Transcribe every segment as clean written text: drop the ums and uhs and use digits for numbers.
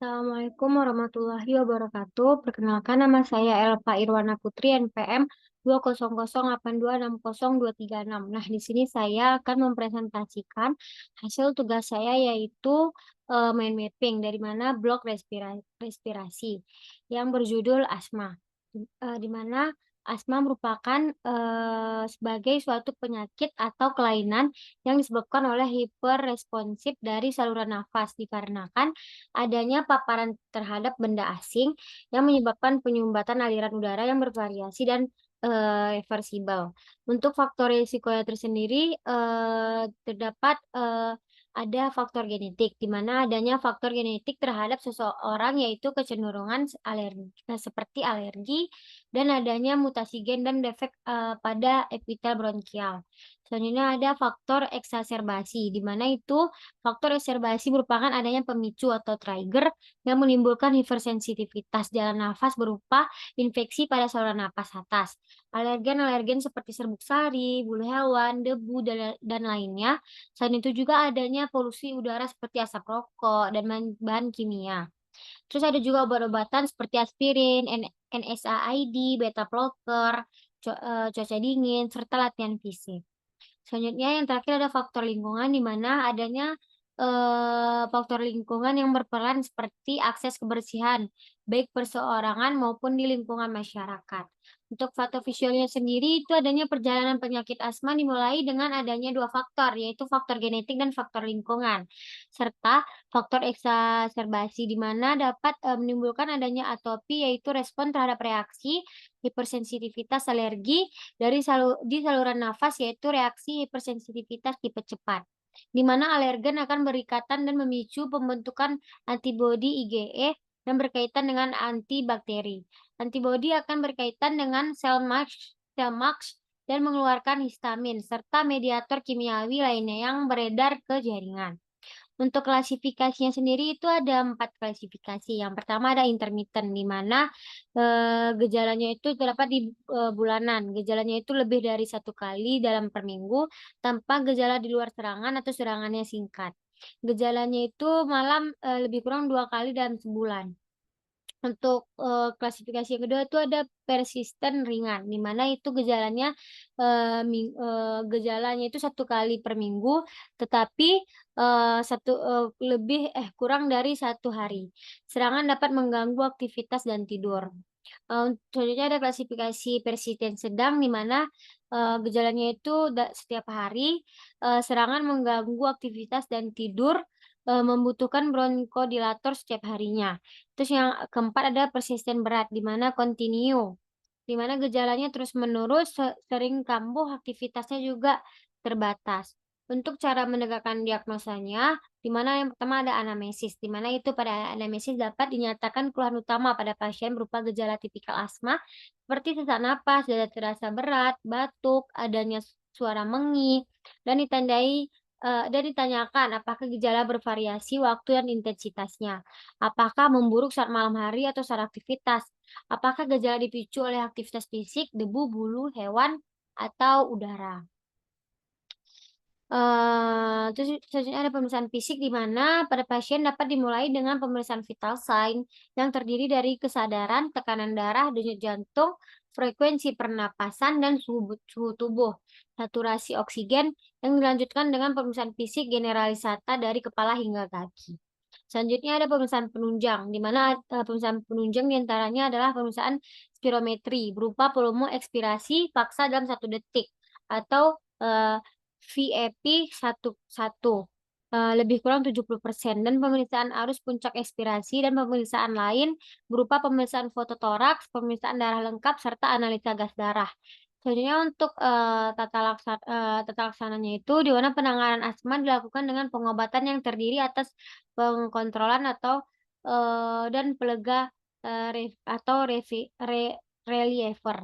Assalamualaikum warahmatullahi wabarakatuh. Perkenalkan nama saya Elva Irwana Putri NPM 20082602336. Nah, di sini saya akan mempresentasikan hasil tugas saya yaitu mind mapping dari mana blok respirasi yang berjudul asma. Di mana asma merupakan sebagai suatu penyakit atau kelainan yang disebabkan oleh hiperresponsif dari saluran nafas dikarenakan adanya paparan terhadap benda asing yang menyebabkan penyumbatan aliran udara yang bervariasi dan reversibel. Untuk faktor risikonya tersendiri terdapat ada faktor genetik, di mana adanya faktor genetik terhadap seseorang yaitu kecenderungan alergi, seperti alergi dan adanya mutasi gen dan defek pada epitel bronkial. Selanjutnya ada faktor eksaserbasi, di mana itu faktor eksaserbasi merupakan adanya pemicu atau trigger yang menimbulkan hipersensitivitas jalan nafas berupa infeksi pada saluran napas atas. Alergen-alergen seperti serbuk sari, bulu hewan, debu, dan lainnya. Selain itu juga adanya polusi udara seperti asap rokok dan bahan kimia. Terus ada juga obat-obatan seperti aspirin, NSAID, beta blocker, cuaca dingin, serta latihan fisik. Selanjutnya yang terakhir ada faktor lingkungan, di mana adanya faktor lingkungan yang berperan seperti akses kebersihan, baik perseorangan maupun di lingkungan masyarakat. Untuk patofisiolnya sendiri itu adanya perjalanan penyakit asma dimulai dengan adanya dua faktor, yaitu faktor genetik dan faktor lingkungan, serta faktor eksaserbasi di mana dapat menimbulkan adanya atopi, yaitu respon terhadap reaksi hipersensitivitas alergi di saluran nafas, yaitu reaksi hipersensitivitas tipe cepat, di mana alergen akan berikatan dan memicu pembentukan antibodi IgE yang berkaitan dengan antibakteri. Antibodi akan berkaitan dengan sel MAX dan mengeluarkan histamin serta mediator kimiawi lainnya yang beredar ke jaringan. Untuk klasifikasinya sendiri itu ada 4 klasifikasi. Yang pertama ada intermittent, di mana gejalanya itu terdapat di bulanan. Gejalanya itu lebih dari 1 kali dalam per minggu tanpa gejala di luar serangan atau serangannya singkat. Gejalanya itu malam lebih kurang 2 kali dalam sebulan. Untuk klasifikasi yang kedua itu ada persisten ringan, di mana itu gejalanya itu 1 kali per minggu, tetapi kurang dari 1 hari. Serangan dapat mengganggu aktivitas dan tidur. Selanjutnya ada klasifikasi persisten sedang, di mana gejalanya itu setiap hari, serangan mengganggu aktivitas dan tidur, membutuhkan bronkodilator setiap harinya. Terus yang keempat ada persisten berat, di mana continue, di mana gejalanya terus-menerus, sering kambuh, aktivitasnya juga terbatas. Untuk cara menegakkan diagnosanya, di mana yang pertama ada anamnesis, di mana itu pada anamnesis dapat dinyatakan keluhan utama pada pasien berupa gejala tipikal asma, seperti sesak napas, dada terasa berat, batuk, adanya suara mengih, dan ditanyakan apakah gejala bervariasi waktu dan intensitasnya. Apakah memburuk saat malam hari atau saat aktivitas? Apakah gejala dipicu oleh aktivitas fisik, debu, bulu, hewan, atau udara? Terus selanjutnya ada pemeriksaan fisik, di mana pada pasien dapat dimulai dengan pemeriksaan vital sign yang terdiri dari kesadaran, tekanan darah, denyut jantung, frekuensi pernapasan, dan suhu tubuh, saturasi oksigen, yang dilanjutkan dengan pemeriksaan fisik generalisata dari kepala hingga kaki. Selanjutnya ada pemeriksaan penunjang, di mana pemeriksaan penunjang diantaranya adalah pemeriksaan spirometri berupa volume ekspirasi paksa dalam 1 detik atau VEP 1 lebih kurang 70%, dan pemeriksaan arus puncak ekspirasi dan pemeriksaan lain berupa pemeriksaan fototoraks, pemeriksaan darah lengkap, serta analisa gas darah. Selanjutnya untuk tata laksananya itu di mana penanganan asma dilakukan dengan pengobatan yang terdiri atas pengkontrolan dan pelega atau reliever.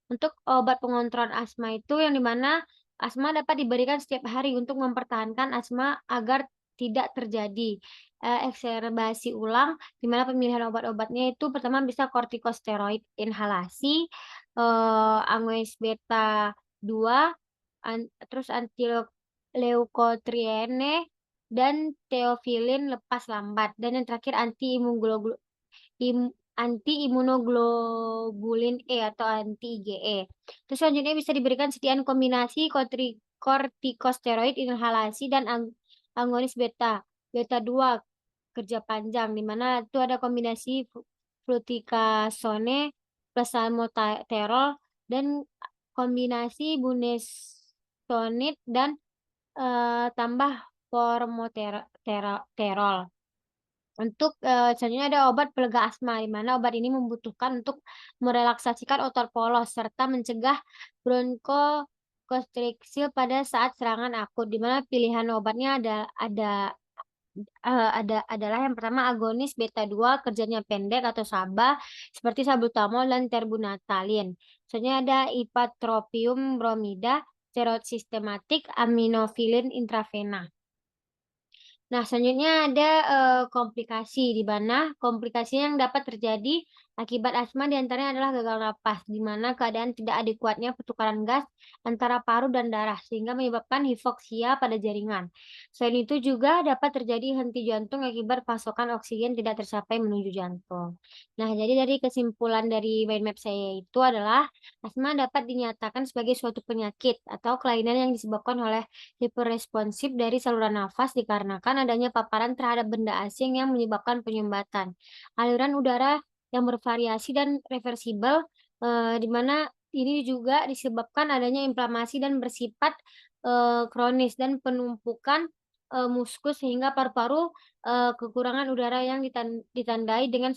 Untuk obat pengontrol asma itu yang di mana asma dapat diberikan setiap hari untuk mempertahankan asma agar tidak terjadi ekserbasi ulang, di mana pemilihan obat-obatnya itu pertama bisa kortikosteroid inhalasi, Amoeis beta 2, terus antileukotriene, dan teofilin lepas lambat, dan yang terakhir anti-imunoglobulin E atau anti-IgE. Terus selanjutnya bisa diberikan sediaan kombinasi kortikosteroid inhalasi dan agonis beta 2 kerja panjang, di mana itu ada kombinasi fluticasone plus salmeterol dan kombinasi budesonide dan tambah formoterol. Untuk, selanjutnya ada obat pelega asma, di mana obat ini membutuhkan untuk merelaksasikan otot polos serta mencegah bronkokonstriksi pada saat serangan akut, di mana pilihan obatnya adalah yang pertama agonis beta 2 kerjanya pendek atau SABA seperti salbutamol dan terbutaline. Selanjutnya ada ipratropium bromida, steroid sistematik, aminofilin intravena. Nah, selanjutnya ada, komplikasi, di mana komplikasi yang dapat terjadi akibat asma di antaranya adalah gagal napas, di mana keadaan tidak adekuatnya pertukaran gas antara paru dan darah, sehingga menyebabkan hipoksia pada jaringan. Selain itu juga dapat terjadi henti jantung akibat pasokan oksigen tidak tercapai menuju jantung. Nah, jadi dari kesimpulan dari mind map saya itu adalah, asma dapat dinyatakan sebagai suatu penyakit atau kelainan yang disebabkan oleh hiperresponsif dari saluran nafas dikarenakan adanya paparan terhadap benda asing yang menyebabkan penyumbatan. Aliran udara yang bervariasi dan reversibel, di mana ini juga disebabkan adanya inflamasi dan bersifat, kronis dan penumpukan, muskus sehingga paru-paru, kekurangan udara yang ditandai dengan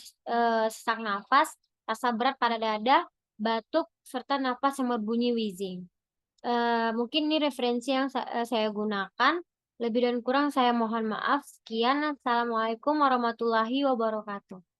sesak nafas, rasa berat pada dada, batuk, serta napas yang berbunyi wheezing. Mungkin ini referensi yang saya gunakan, lebih dan kurang saya mohon maaf. Sekian, assalamualaikum warahmatullahi wabarakatuh.